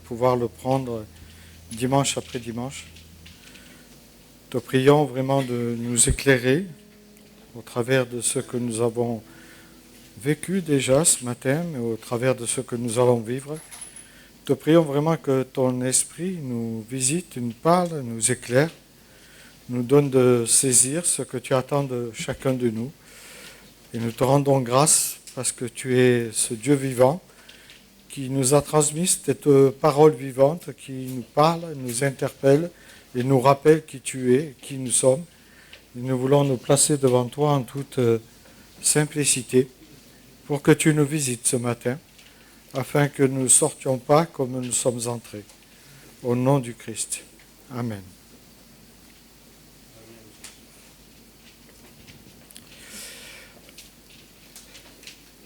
pouvoir le prendre dimanche après dimanche. Te prions vraiment de nous éclairer au travers de ce que nous avons vécu déjà ce matin, mais au travers de ce que nous allons vivre. Te prions vraiment que ton esprit nous visite, nous parle, nous éclaire, nous donne de saisir ce que tu attends de chacun de nous. Et nous te rendons grâce parce que tu es ce Dieu vivant qui nous a transmis cette parole vivante, qui nous parle, nous interpelle et nous rappelle qui tu es, qui nous sommes. Et nous voulons nous placer devant toi en toute simplicité pour que tu nous visites ce matin, afin que nous ne sortions pas comme nous sommes entrés. Au nom du Christ. Amen.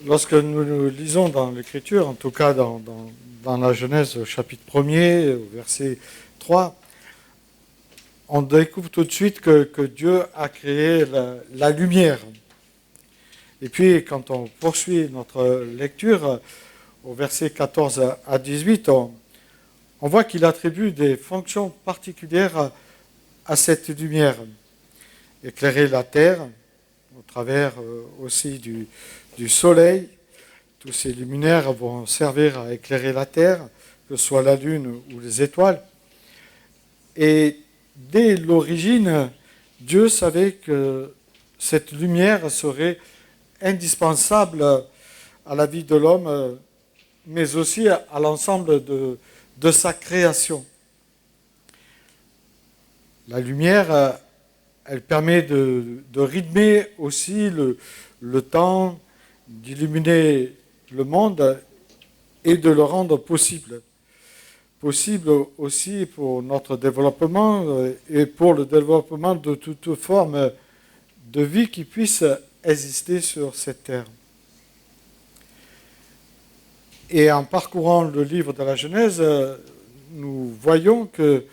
Lorsque nous lisons dans l'Écriture, en tout cas dans la Genèse au chapitre 1er, au verset 3, on découvre tout de suite que Dieu a créé la lumière. Et puis, quand on poursuit notre lecture, au verset 14 à 18, on voit qu'il attribue des fonctions particulières à cette lumière. Éclairer la terre, au travers aussi du soleil. Tous ces luminaires vont servir à éclairer la terre, que ce soit la lune ou les étoiles. Et dès l'origine, Dieu savait que cette lumière serait indispensable à la vie de l'homme, mais aussi à l'ensemble de sa création. La lumière, elle permet de rythmer aussi le temps, d'illuminer le monde et de le rendre possible. Possible aussi pour notre développement et pour le développement de toute forme de vie qui puisse exister sur cette terre. Et en parcourant le livre de la Genèse, nous voyons que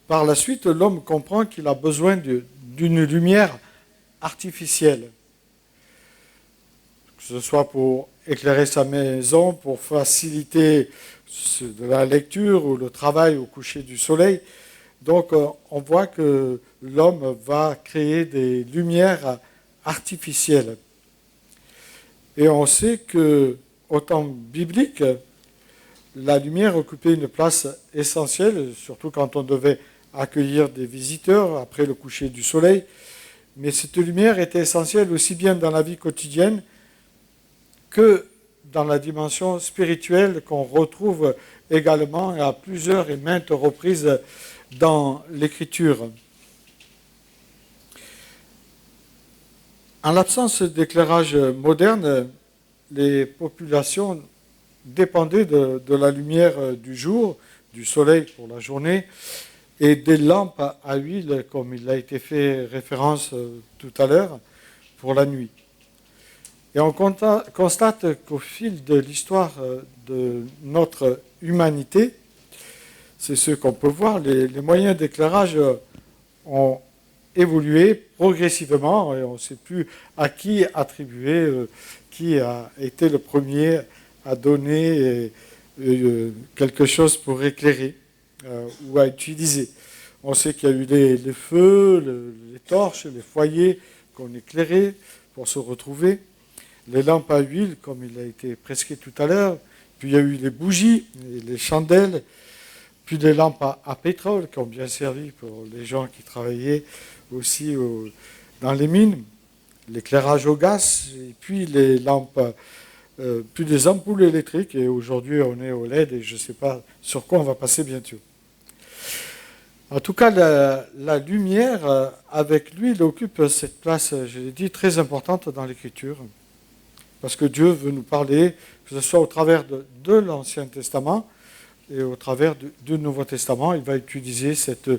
par la suite, l'homme comprend qu'il a besoin d'une lumière artificielle. Que ce soit pour éclairer sa maison, pour faciliter de la lecture ou le travail au coucher du soleil. Donc on voit que l'homme va créer des lumières artificielles. Et on sait que, au temps biblique, la lumière occupait une place essentielle, surtout quand on devait accueillir des visiteurs après le coucher du soleil. Mais cette lumière était essentielle aussi bien dans la vie quotidienne que dans la dimension spirituelle qu'on retrouve également à plusieurs et maintes reprises dans l'Écriture. En l'absence d'éclairage moderne, les populations dépendaient de la lumière du jour, du soleil pour la journée, et des lampes à huile, comme il a été fait référence tout à l'heure, pour la nuit. Et on constate qu'au fil de l'histoire de notre humanité, c'est ce qu'on peut voir, les moyens d'éclairage ont évolué progressivement et on ne sait plus à qui attribuer, qui a été le premier à donner quelque chose pour éclairer ou à utiliser. On sait qu'il y a eu les feux, les torches, les foyers qu'on éclairait pour se retrouver, les lampes à huile, comme il a été prescrit tout à l'heure, puis il y a eu les bougies, les chandelles, puis les lampes à pétrole qui ont bien servi pour les gens qui travaillaient aussi dans les mines, l'éclairage au gaz, et puis les lampes, puis les ampoules électriques, et aujourd'hui on est au LED et je ne sais pas sur quoi on va passer bientôt. En tout cas, la lumière, avec l'huile, occupe cette place, je l'ai dit, très importante dans l'Écriture. Parce que Dieu veut nous parler, que ce soit au travers de l'Ancien Testament et au travers du Nouveau Testament, il va utiliser cette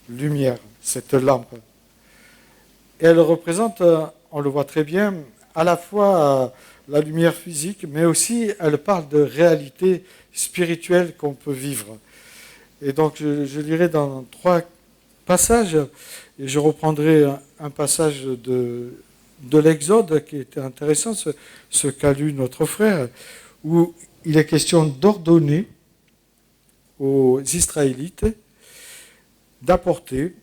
lumière, cette lampe. Et elle représente, on le voit très bien, à la fois la lumière physique, mais aussi elle parle de réalité spirituelle qu'on peut vivre. Et donc je lirai dans 3 passages, et je reprendrai un passage de l'Exode qui était intéressant, ce qu'a lu notre frère, où il est question d'ordonner aux Israélites d'apporter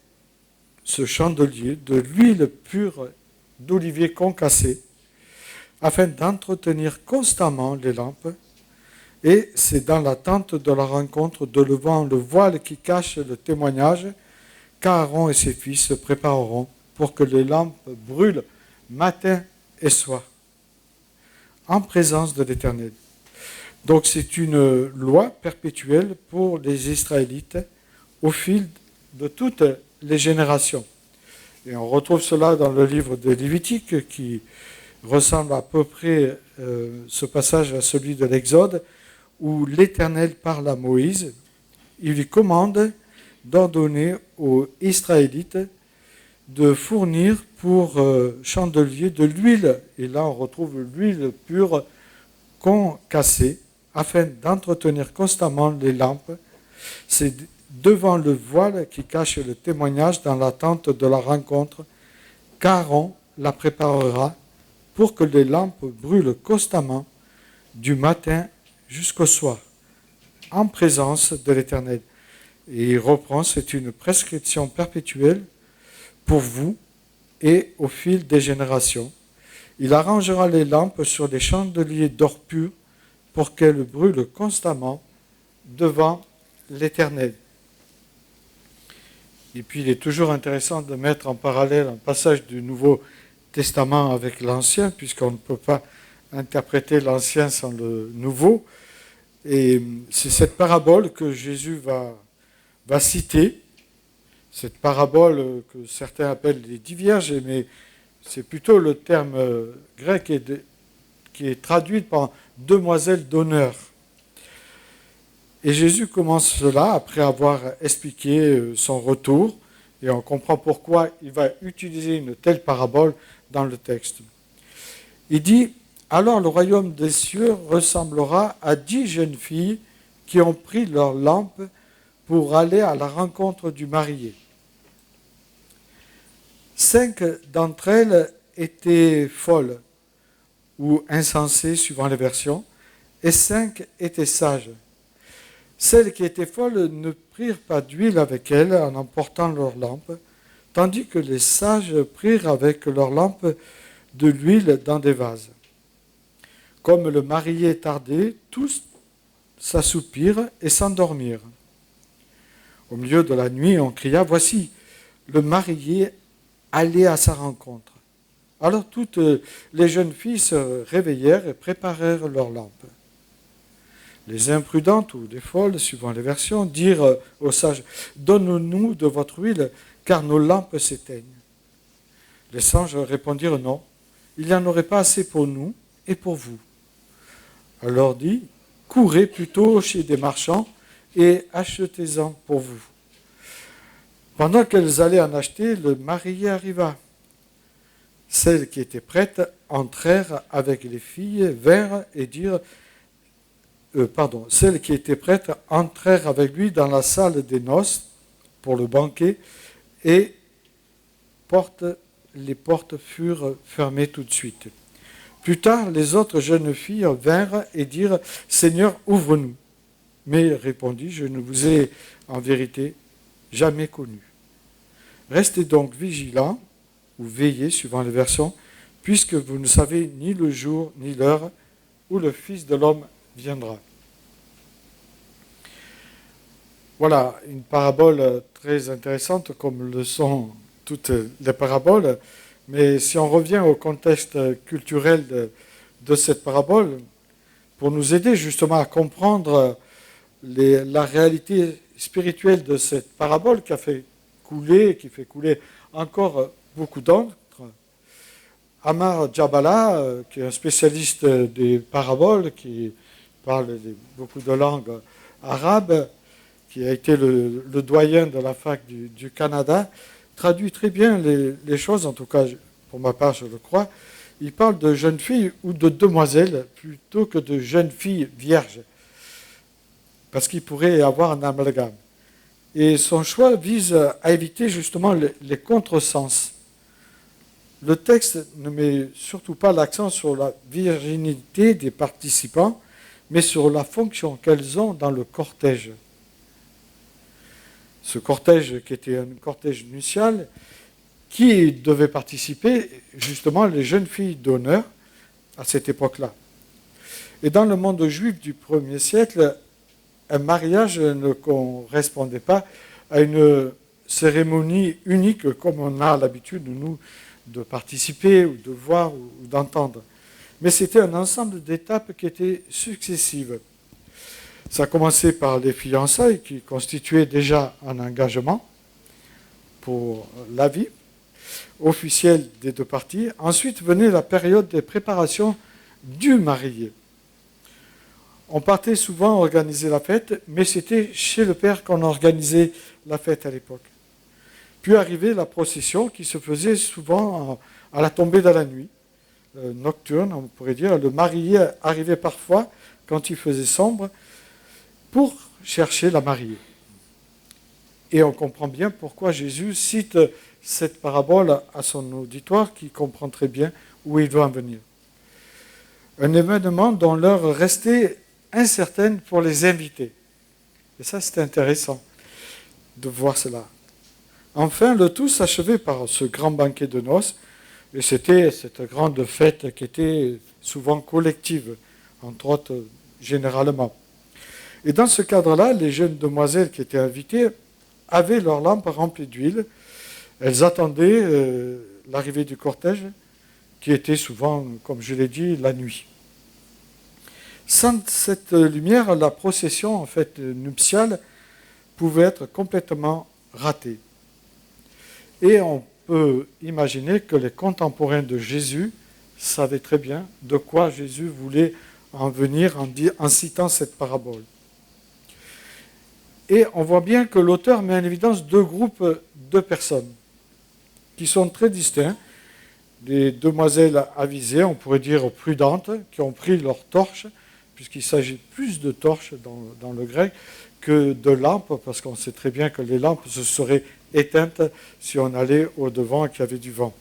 ce chandelier de l'huile pure d'olivier concassé afin d'entretenir constamment les lampes. Et c'est dans l'attente de la rencontre de levant le voile qui cache le témoignage qu'Aaron et ses fils se prépareront pour que les lampes brûlent matin et soir, en présence de l'Éternel. Donc c'est une loi perpétuelle pour les Israélites au fil de toutes les générations. Et on retrouve cela dans le livre de Lévitique qui ressemble à peu près ce passage à celui de l'Exode où l'Éternel parle à Moïse. Il lui commande d'ordonner aux Israélites de fournir pour chandelier de l'huile. Et là, on retrouve l'huile pure concassée afin d'entretenir constamment les lampes. C'est devant le voile qui cache le témoignage dans l'attente de la rencontre qu'Aaron la préparera pour que les lampes brûlent constamment du matin jusqu'au soir, en présence de l'Éternel. Et il reprend, c'est une prescription perpétuelle pour vous et au fil des générations. Il arrangera les lampes sur des chandeliers d'or pur pour qu'elles brûlent constamment devant l'Éternel. Et puis il est toujours intéressant de mettre en parallèle un passage du Nouveau Testament avec l'Ancien, puisqu'on ne peut pas interpréter l'Ancien sans le Nouveau. Et c'est cette parabole que Jésus va citer, cette parabole que certains appellent les 10 vierges, mais c'est plutôt le terme grec qui est traduit par demoiselle d'honneur. Et Jésus commence cela après avoir expliqué son retour, et on comprend pourquoi il va utiliser une telle parabole dans le texte. Il dit, alors le royaume des cieux ressemblera à 10 jeunes filles qui ont pris leur lampe pour aller à la rencontre du marié. 5 d'entre elles étaient folles ou insensées, suivant les versions, et 5 étaient sages. Celles qui étaient folles ne prirent pas d'huile avec elles en emportant leur lampe, tandis que les sages prirent avec leur lampe de l'huile dans des vases. Comme le marié tardait, tous s'assoupirent et s'endormirent. Au milieu de la nuit, on cria, « Voici, le marié allait à sa rencontre. » Alors toutes les jeunes filles se réveillèrent et préparèrent leurs lampes. Les imprudentes ou les folles, suivant les versions, dirent aux sages, « Donne-nous de votre huile, car nos lampes s'éteignent. » Les sages répondirent, « Non, il n'y en aurait pas assez pour nous et pour vous. » Elle leur dit, « Courez plutôt chez des marchands et achetez-en pour vous. » Pendant qu'elles allaient en acheter, le marié arriva. Celles qui étaient prêtes entrèrent avec les filles, vinrent et dirent, celles qui étaient prêtes entrèrent avec lui dans la salle des noces pour le banquet et les portes furent fermées tout de suite. Plus tard, les autres jeunes filles vinrent et dirent « Seigneur, ouvre-nous » Mais il répondit « Je ne vous ai en vérité jamais connu. Restez donc vigilants ou veillez, suivant les versions, puisque vous ne savez ni le jour ni l'heure où le Fils de l'homme viendra. » Voilà, une parabole très intéressante comme le sont toutes les paraboles. Mais si on revient au contexte culturel de cette parabole, pour nous aider justement à comprendre la réalité spirituelle de cette parabole qui fait couler encore beaucoup d'encre, Amar Jabala, qui est un spécialiste des paraboles, qui parle beaucoup de langues arabes, qui a été le doyen de la fac du Canada, traduit très bien les choses, en tout cas pour ma part je le crois. Il parle de jeunes filles ou de demoiselles plutôt que de jeunes filles vierges, parce qu'il pourrait y avoir un amalgame. Et son choix vise à éviter justement les contresens. Le texte ne met surtout pas l'accent sur la virginité des participants, mais sur la fonction qu'elles ont dans le cortège. ce cortège qui était un cortège nuptial, qui devait participer justement les jeunes filles d'honneur à cette époque-là. Et dans le monde juif du 1er siècle, un mariage ne correspondait pas à une cérémonie unique comme on a l'habitude, nous, de participer ou de voir ou d'entendre. Mais c'était un ensemble d'étapes qui étaient successives. Ça commençait par les fiançailles qui constituaient déjà un engagement pour la vie officielle des deux parties. Ensuite venait la période des préparations du marié. On partait souvent organiser la fête, mais c'était chez le père qu'on organisait la fête à l'époque. Puis arrivait la procession qui se faisait souvent à la tombée de la nuit, nocturne, on pourrait dire. Le marié arrivait parfois, quand il faisait sombre, pour chercher la mariée. Et on comprend bien pourquoi Jésus cite cette parabole à son auditoire qui comprend très bien où il doit en venir. Un événement dont l'heure restait incertaine pour les invités. Et ça, c'est intéressant de voir cela. Enfin, le tout s'achevait par ce grand banquet de noces, et c'était cette grande fête qui était souvent collective, entre autres généralement. Et dans ce cadre-là, les jeunes demoiselles qui étaient invitées avaient leurs lampes remplies d'huile. Elles attendaient l'arrivée du cortège, qui était souvent, comme je l'ai dit, la nuit. Sans cette lumière, la procession en fait nuptiale pouvait être complètement ratée. Et on peut imaginer que les contemporains de Jésus savaient très bien de quoi Jésus voulait en venir en citant cette parabole. Et on voit bien que l'auteur met en évidence deux groupes de personnes qui sont très distincts. Des demoiselles avisées, on pourrait dire prudentes, qui ont pris leurs torches, puisqu'il s'agit plus de torches dans le grec que de lampes, parce qu'on sait très bien que les lampes se seraient éteintes si on allait au-devant et qu'il y avait du vent.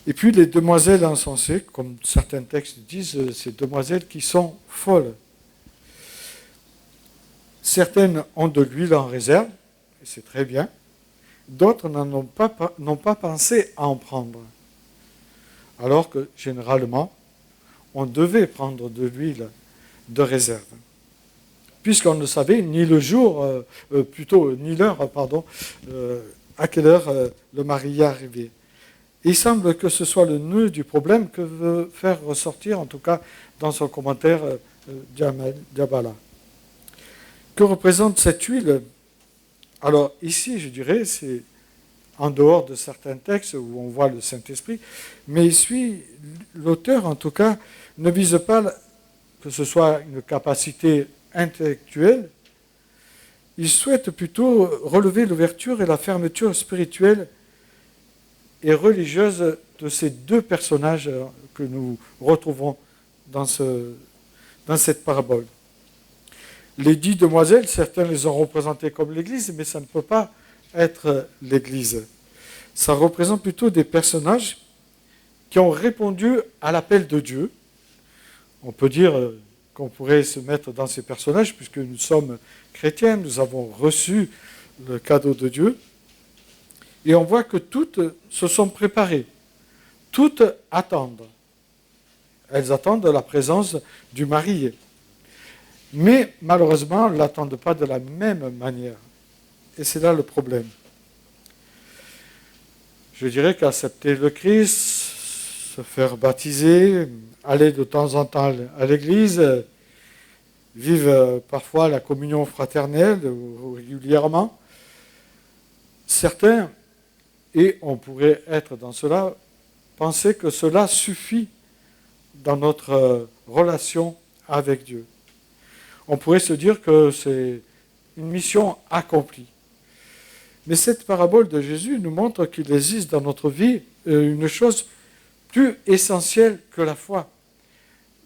Et puis les demoiselles insensées, comme certains textes disent, ces demoiselles qui sont folles. Certaines ont de l'huile en réserve, et c'est très bien. D'autres n'ont pas pensé à en prendre. Alors que, généralement, on devait prendre de l'huile de réserve. Puisqu'on ne savait ni le jour, ni l'heure, à quelle heure le marié arrivait. Il semble que ce soit le nœud du problème que veut faire ressortir, en tout cas dans son commentaire, Diabala. Que représente cette huile? Alors ici, je dirais, c'est en dehors de certains textes où on voit le Saint-Esprit, mais ici, l'auteur, en tout cas, ne vise pas que ce soit une capacité intellectuelle. Il souhaite plutôt relever l'ouverture et la fermeture spirituelle et religieuse de ces deux personnages que nous retrouvons dans cette parabole. Les 10 demoiselles, certains les ont représentées comme l'Église, mais ça ne peut pas être l'Église. Ça représente plutôt des personnages qui ont répondu à l'appel de Dieu. On peut dire qu'on pourrait se mettre dans ces personnages, puisque nous sommes chrétiens, nous avons reçu le cadeau de Dieu. Et on voit que toutes se sont préparées. Toutes attendent. Elles attendent la présence du marié. Mais malheureusement, elles ne l'attendent pas de la même manière. Et c'est là le problème. Je dirais qu'accepter le Christ, se faire baptiser, aller de temps en temps à l'église, vivre parfois la communion fraternelle régulièrement, certains, et on pourrait être dans cela, penser que cela suffit dans notre relation avec Dieu. On pourrait se dire que c'est une mission accomplie. Mais cette parabole de Jésus nous montre qu'il existe dans notre vie une chose plus essentielle que la foi.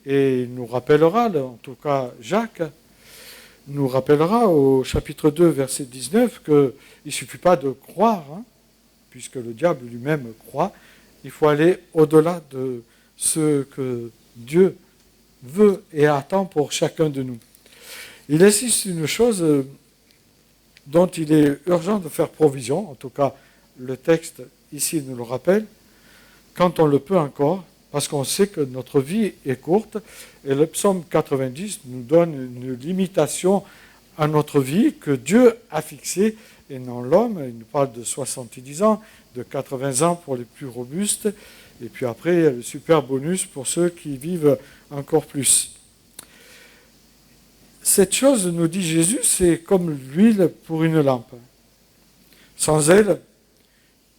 Et il nous rappellera, en tout cas Jacques, nous rappellera au chapitre 2, verset 19, qu'il ne suffit pas de croire, puisque le diable lui-même croit, il faut aller au-delà de ce que Dieu veut et attend pour chacun de nous. Il existe une chose dont il est urgent de faire provision, en tout cas le texte ici nous le rappelle, quand on le peut encore, parce qu'on sait que notre vie est courte, et le psaume 90 nous donne une limitation à notre vie que Dieu a fixée, et non l'homme. Il nous parle de 70 ans, de 80 ans pour les plus robustes, et puis après, le super bonus pour ceux qui vivent encore plus. Cette chose, nous dit Jésus, c'est comme l'huile pour une lampe. Sans elle,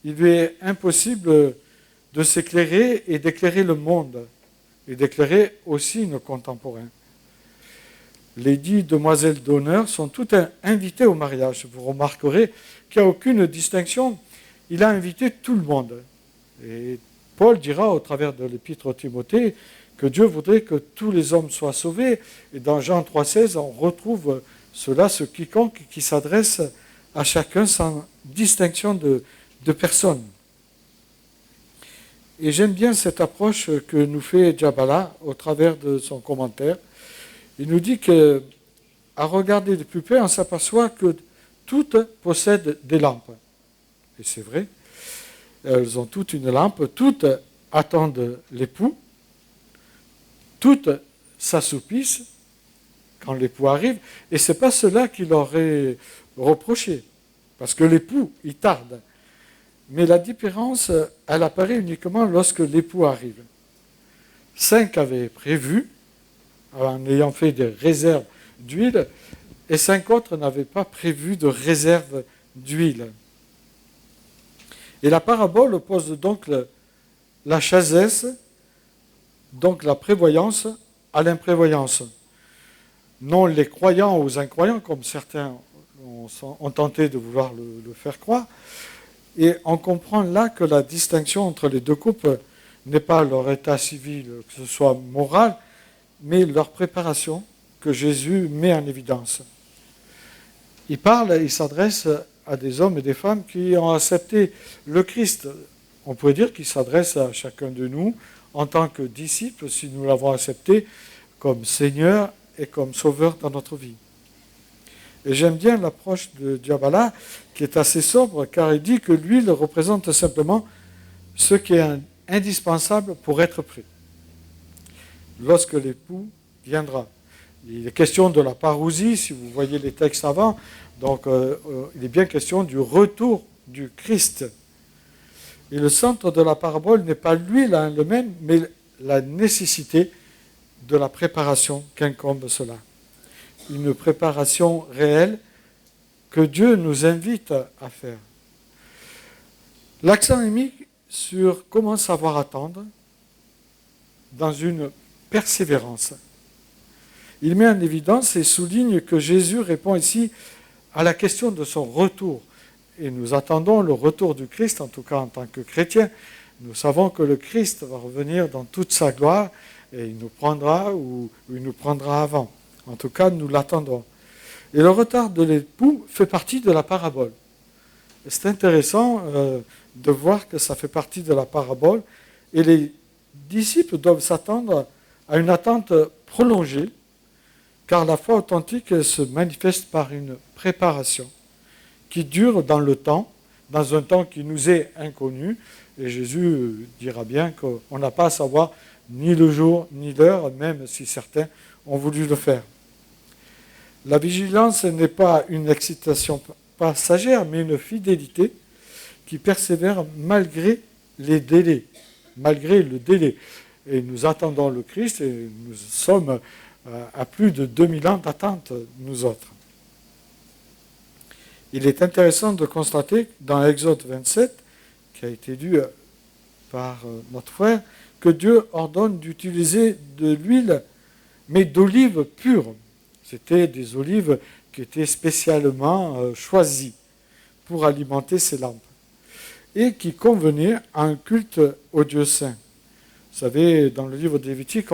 il lui est impossible de s'éclairer et d'éclairer le monde, et d'éclairer aussi nos contemporains. Les 10 demoiselles d'honneur sont toutes invitées au mariage. Vous remarquerez qu'il n'y a aucune distinction. Il a invité tout le monde. Et Paul dira au travers de l'épître au Timothée que Dieu voudrait que tous les hommes soient sauvés. Et dans Jean 3,16, on retrouve cela, ce quiconque qui s'adresse à chacun sans distinction de personne. Et j'aime bien cette approche que nous fait Djabala au travers de son commentaire. Il nous dit qu'à regarder de plus près, on s'aperçoit que toutes possèdent des lampes. Et c'est vrai, elles ont toutes une lampe, toutes attendent l'époux, toutes s'assoupissent quand l'époux arrive, et ce n'est pas cela qu'il aurait reproché, parce que l'époux, il tarde. Mais la différence, elle apparaît uniquement lorsque l'époux arrive. 5 avaient prévu, en ayant fait des réserves d'huile, et 5 autres n'avaient pas prévu de réserve d'huile. Et la parabole oppose donc la chasesse, donc la prévoyance, à l'imprévoyance. Non les croyants aux incroyants, comme certains ont tenté de vouloir le faire croire. Et on comprend là que la distinction entre les deux couples n'est pas leur état civil, que ce soit moral, mais leur préparation que Jésus met en évidence. Il s'adresse à des hommes et des femmes qui ont accepté le Christ. On pourrait dire qu'il s'adresse à chacun de nous en tant que disciples, si nous l'avons accepté comme Seigneur et comme Sauveur dans notre vie. Et j'aime bien l'approche de Djabala, qui est assez sobre, car il dit que l'huile représente simplement ce qui est indispensable pour être prêt, lorsque l'époux viendra. Il est question de la parousie, si vous voyez les textes avant, donc il est bien question du retour du Christ. Et le centre de la parabole n'est pas l'huile en elle-même, mais la nécessité de la préparation qu'incombe cela. Une préparation réelle que Dieu nous invite à faire. L'accent est mis sur comment savoir attendre dans une persévérance. Il met en évidence et souligne que Jésus répond ici à la question de son retour. Et nous attendons le retour du Christ, en tout cas en tant que chrétiens. Nous savons que le Christ va revenir dans toute sa gloire et il nous prendra ou il nous prendra avant. En tout cas, nous l'attendrons. Et le retard de l'époux fait partie de la parabole. C'est intéressant de voir que ça fait partie de la parabole. Et les disciples doivent s'attendre à une attente prolongée, car la foi authentique se manifeste par une préparation qui dure dans le temps, dans un temps qui nous est inconnu. Et Jésus dira bien qu'on n'a pas à savoir ni le jour ni l'heure, même si certains ont voulu le faire. La vigilance n'est pas une excitation passagère, mais une fidélité qui persévère malgré les délais, malgré le délai. Et nous attendons le Christ et nous sommes à plus de 2000 ans d'attente, nous autres. Il est intéressant de constater dans Exode 27, qui a été lu par notre frère, que Dieu ordonne d'utiliser de l'huile, mais d'olives pures. C'était des olives qui étaient spécialement choisies pour alimenter ces lampes et qui convenaient à un culte au Dieu saint. Vous savez, dans le livre de Lévitique,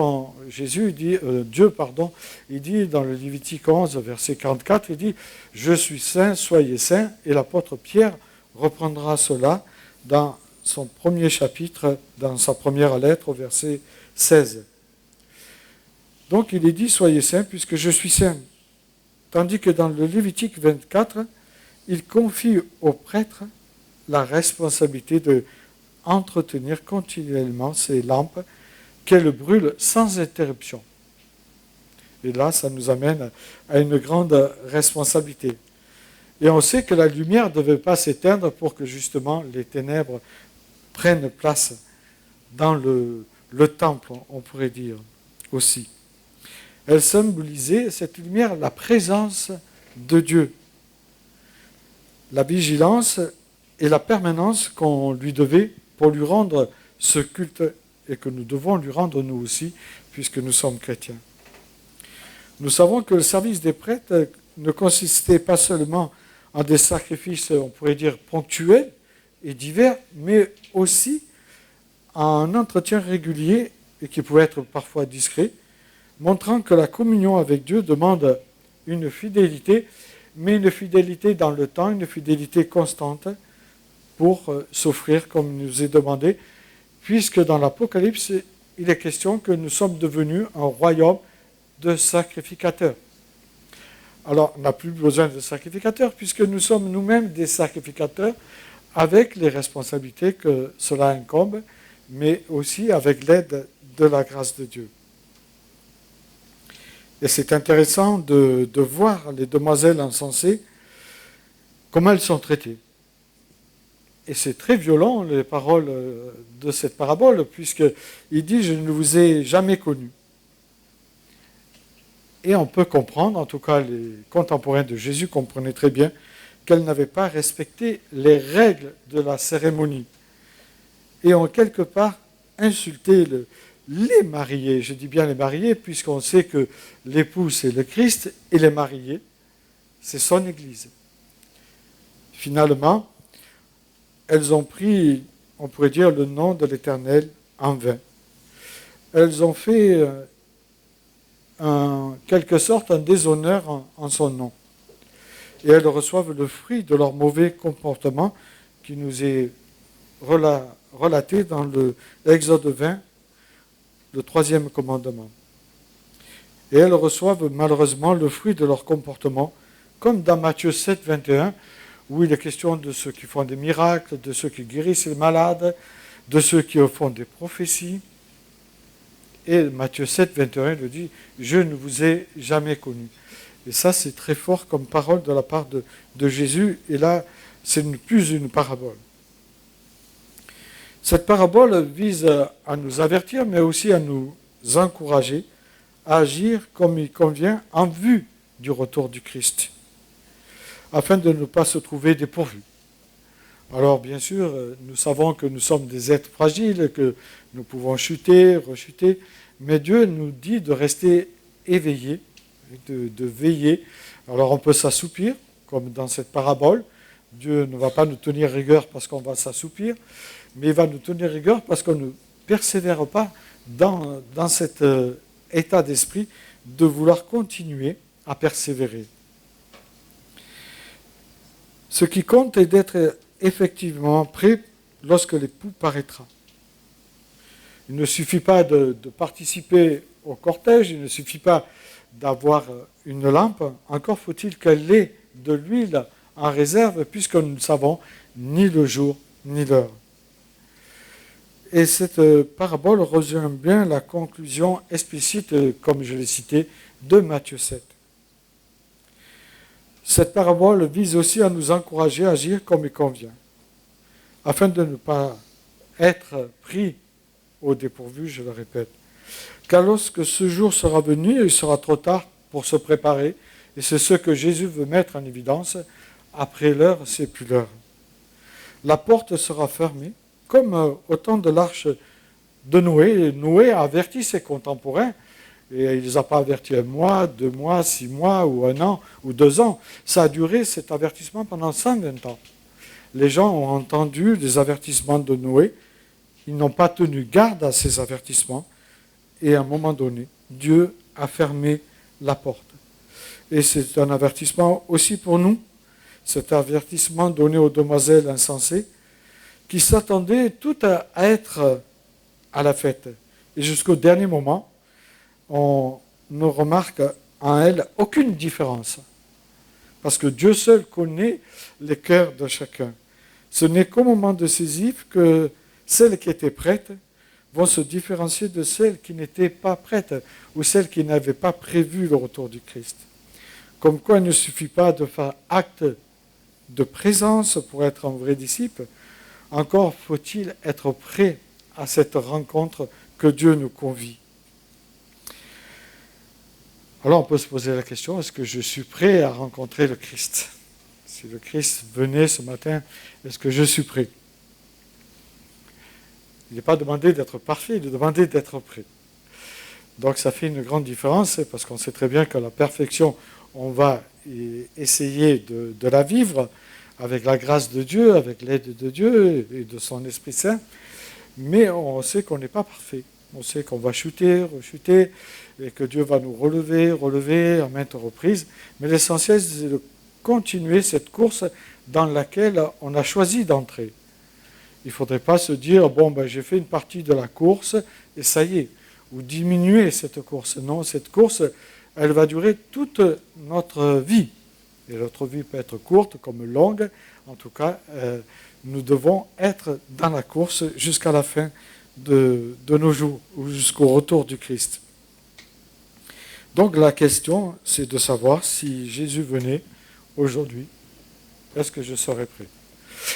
il dit dans le Lévitique 11, verset 44, il dit « Je suis saint, soyez saints » et l'apôtre Pierre reprendra cela dans son premier chapitre, dans sa première lettre, au verset 16. Donc il est dit « Soyez saints puisque je suis saint ». Tandis que dans le Lévitique 24, il confie au prêtre la responsabilité de entretenir continuellement ces lampes, qu'elles brûlent sans interruption. Et là, ça nous amène à une grande responsabilité. Et on sait que la lumière ne devait pas s'éteindre pour que justement les ténèbres prennent place dans le temple, on pourrait dire aussi. Elle symbolisait, cette lumière, la présence de Dieu, la vigilance et la permanence qu'on lui devait pour lui rendre ce culte et que nous devons lui rendre nous aussi, puisque nous sommes chrétiens. Nous savons que le service des prêtres ne consistait pas seulement en des sacrifices, on pourrait dire, ponctuels et divers, mais aussi en un entretien régulier et qui pouvait être parfois discret, montrant que la communion avec Dieu demande une fidélité, mais une fidélité dans le temps, une fidélité constante pour s'offrir comme il nous est demandé, puisque dans l'Apocalypse, il est question que nous sommes devenus un royaume de sacrificateurs. Alors, on n'a plus besoin de sacrificateurs, puisque nous sommes nous-mêmes des sacrificateurs avec les responsabilités que cela incombe, mais aussi avec l'aide de la grâce de Dieu. Et c'est intéressant de voir les demoiselles encensées, comment elles sont traitées. Et c'est très violent, les paroles de cette parabole, puisqu'il dit « Je ne vous ai jamais connu ». Et on peut comprendre, en tout cas les contemporains de Jésus comprenaient très bien, qu'elles n'avaient pas respecté les règles de la cérémonie. Et ont quelque part insulté les mariés. Je dis bien les mariés, puisqu'on sait que l'époux c'est le Christ, et les mariés, c'est son Église. Finalement, elles ont pris, on pourrait dire, le nom de l'Éternel en vain. Elles ont fait en quelque sorte un déshonneur en son nom. Et elles reçoivent le fruit de leur mauvais comportement qui nous est relaté dans l'Exode 20, le 3e commandement. Et elles reçoivent malheureusement le fruit de leur comportement, comme dans Matthieu 7, 21, où il est question de ceux qui font des miracles, de ceux qui guérissent les malades, de ceux qui font des prophéties. Et Matthieu 7, 21, il dit « Je ne vous ai jamais connu ». Et ça, c'est très fort comme parole de la part de Jésus. Et là, c'est plus une parabole. Cette parabole vise à nous avertir, mais aussi à nous encourager à agir comme il convient en vue du retour du Christ, afin de ne pas se trouver dépourvus. Alors, bien sûr, nous savons que nous sommes des êtres fragiles, que nous pouvons chuter, rechuter, mais Dieu nous dit de rester éveillés, de veiller. Alors, on peut s'assoupir, comme dans cette parabole. Dieu ne va pas nous tenir rigueur parce qu'on va s'assoupir, mais il va nous tenir rigueur parce qu'on ne persévère pas dans cet état d'esprit de vouloir continuer à persévérer. Ce qui compte est d'être effectivement prêt lorsque l'époux paraîtra. Il ne suffit pas de participer au cortège, il ne suffit pas d'avoir une lampe, encore faut-il qu'elle ait de l'huile en réserve, puisque nous ne savons ni le jour ni l'heure. Et cette parabole rejoint bien la conclusion explicite, comme je l'ai cité, de Matthieu 7. Cette parabole vise aussi à nous encourager à agir comme il convient, afin de ne pas être pris au dépourvu, je le répète. Car lorsque ce jour sera venu, il sera trop tard pour se préparer, et c'est ce que Jésus veut mettre en évidence. Après l'heure, c'est plus l'heure. La porte sera fermée, comme au temps de l'arche de Noé. Noé a averti ses contemporains, et il ne les a pas avertis 1 mois, 2 mois, 6 mois, ou 1 an, ou 2 ans. Ça a duré, cet avertissement, pendant 120 ans. Les gens ont entendu les avertissements de Noé, ils n'ont pas tenu garde à ces avertissements, et à un moment donné, Dieu a fermé la porte. Et c'est un avertissement aussi pour nous, cet avertissement donné aux demoiselles insensées, qui s'attendaient toutes à être à la fête. Et jusqu'au dernier moment, on ne remarque en elles aucune différence. parce que Dieu seul connaît les cœurs de chacun. Ce n'est qu'au moment décisif que celles qui étaient prêtes vont se différencier de celles qui n'étaient pas prêtes ou celles qui n'avaient pas prévu le retour du Christ. Comme quoi il ne suffit pas de faire acte de présence pour être un vrai disciple, encore faut-il être prêt à cette rencontre que Dieu nous convie. Alors on peut se poser la question, est-ce que je suis prêt à rencontrer le Christ? Si le Christ venait ce matin, est-ce que je suis prêt? Il n'est pas demandé d'être parfait, il est demandé d'être prêt. Donc ça fait une grande différence, parce qu'on sait très bien que la perfection, on va essayer de la vivre avec la grâce de Dieu, avec l'aide de Dieu et de son Esprit Saint, mais on sait qu'on n'est pas parfait. On sait qu'on va chuter, rechuter, et que Dieu va nous relever à maintes reprises. Mais l'essentiel, c'est de continuer cette course dans laquelle on a choisi d'entrer. Il ne faudrait pas se dire, j'ai fait une partie de la course, et ça y est, ou diminuer cette course. Non, cette course, elle va durer toute notre vie. Et notre vie peut être courte comme longue. En tout cas, nous devons être dans la course jusqu'à la fin de nos jours, ou jusqu'au retour du Christ. Donc la question, c'est de savoir si Jésus venait aujourd'hui, est-ce que je serais prêt?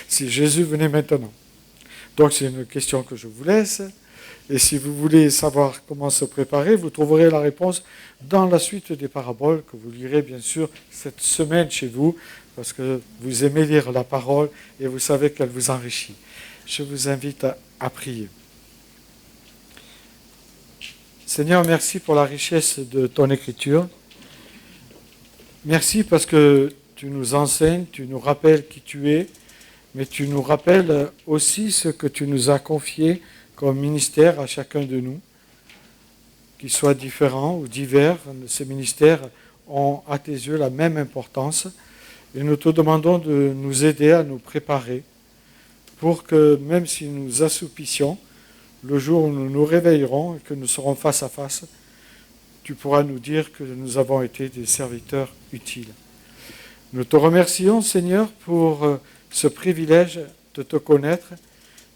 Si Jésus venait maintenant. Donc c'est une question que je vous laisse. Et si vous voulez savoir comment se préparer, vous trouverez la réponse dans la suite des paraboles que vous lirez bien sûr cette semaine chez vous, parce que vous aimez lire la parole et vous savez qu'elle vous enrichit. Je vous invite à prier. Seigneur, merci pour la richesse de ton écriture. Merci parce que tu nous enseignes, tu nous rappelles qui tu es, mais tu nous rappelles aussi ce que tu nous as confié comme ministère à chacun de nous, qu'ils soient différents ou divers. Ces ministères ont à tes yeux la même importance et nous te demandons de nous aider à nous préparer pour que même si nous assoupissions, le jour où nous nous réveillerons et que nous serons face à face, tu pourras nous dire que nous avons été des serviteurs utiles. Nous te remercions, Seigneur, pour ce privilège de te connaître.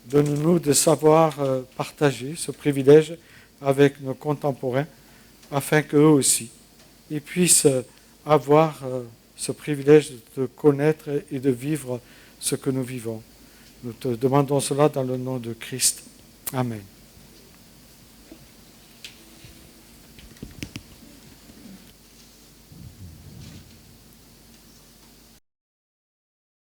Donne-nous de savoir partager ce privilège avec nos contemporains, afin qu'eux aussi, ils puissent avoir ce privilège de te connaître et de vivre ce que nous vivons. Nous te demandons cela dans le nom de Christ. Amen.